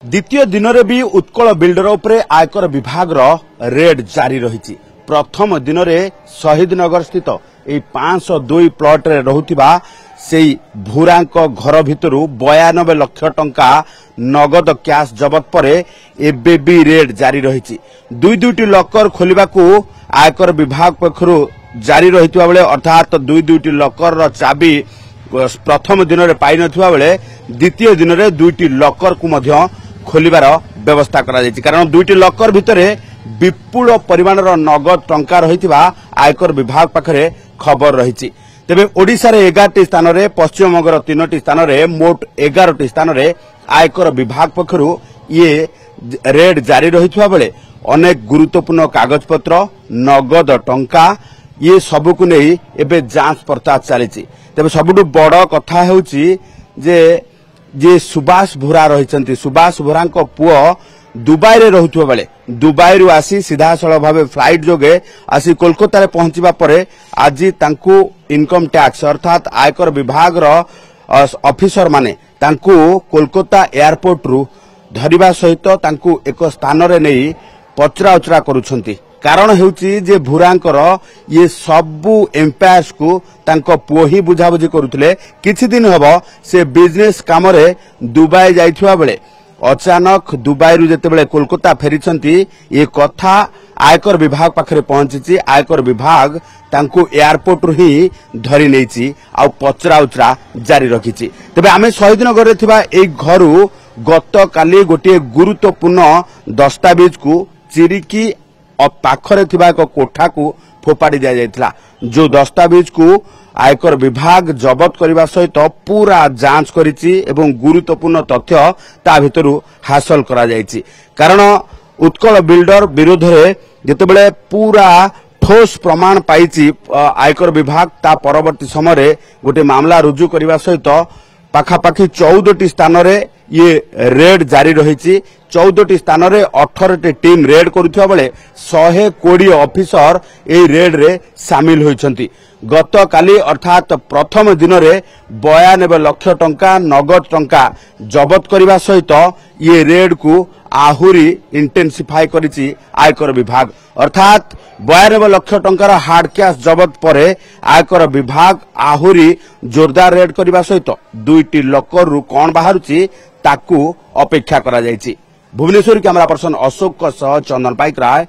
द्वितीय दिन में भी उत्कल बिल्डर उपरे आयकर विभाग रेड जारी रही। प्रथम दिन में शहीदनगर स्थित 502 प्लॉट रे रहुथिबा सेई भूरा घर भितर 92 लाख टंका नगद कैश जबत पर एबे भी रेड जारी रही। दुईटी लकर खोलिबा को आयकर विभाग पक्षरु जारी रहितबा बेले अर्थात दुईटी लकर चाबी प्रथम दिन में पाई नथिबा बेले द्वितीय दिन में दुईटी लकर को मध्य खोलिबार व्यवस्था करा जायछि। कारण दुईटी लकर भितरे विपुल परिमाणर नगद टंका रहितबा आयकर विभाग पाखरे खबर रही। तेबे ओडिशा रे 11टी स्थान रे पश्चिम बंगर 3टी स्थान रे मोट 11टी स्थान रे आयकर विभाग पक्षरु ये रेड जारी रहितबा बेले अनेक गुरुत्वपूर्ण कागज पत्र नगद टंका ये सबु को नहीं एबे जांच पड़ताल चली। तेबे सबुठु बड़ कथा हेउची जे सुभाष भूरा रही। सुभाष भूरा पुओ दुबई रे रहुथुवा बेले दुबई रु आसी सीधा सड़क भाव फ्लाइट जोगे आसी कोलकाता रे पहुंचीबा परे आज तांकू इनकम टैक्स अर्थात आयकर विभाग रो ऑफिसर माने तांकू कोलकाता एयरपोर्ट रु धरिबा सहित तांकू एक स्थान रे नहीं पचरा उचरा करूछंती। कारण हेउची जे भूरांकर ये सबु एम्पायर्स को तांको पुओ ही बुझाबुझी करुथिले। किछि दिन हबो से बिजनेस काम रे दुबई जाइथुवा बेले अचानक दुबई रु जेते बेले कोलकाता फेरिछंती ये कथा आयकर विभाग पाखरे पहुंची। आयकर विभाग तांको एयरपोर्ट रु ही धरी नेछि आ पचरा उचरा जारी रखिछि। तबे आमे शहीदनगर रे थिबा ए घरु गत काली गोटे गुरुत्वपूर्ण दस्तावेज को चिरिकी पाखरे थिबा एक कोठा को फोपाड़ी दिया जायतिला। जो दस्तावेज को आयकर विभाग जबत करने सहित पूरा जांच करिछि एवं गुरुत्वपूर्ण तथ्य ता भितरु हासिल करा जायछि। कारण उत्कल बिल्डर विरोध रे जेतेबेले पूरा ठोस प्रमाण पाइछि आयकर विभाग ता परवर्ती समय रे गोटे मामला रुजु करने सहित पाखापाखि 14टी स्थान रे ये रेड जारी रही। 14टी स्थान रे 18टी टीम रेड करुथिबा बेले 120 ऑफिसर ए रेड रे शामिल होइछंती। गत काली अर्थात प्रथम दिन रे 92 लाख टंका नगद टंका जबत करने सहित ये रेड को आहुरी इंटेंसिफाई करिछि आयकर विभाग। अर्थात 92 लाख टंकार हार्ड कैश जबत परे आयकर विभाग आहुरी जोरदार रेड करने सहित दुईटी लकर रु कौन बाहरुछि ताकू अपेक्षा करा जायछि। भुवनेश्वर कैमरा पर्सन अशोक सह चंदन पाइक राय।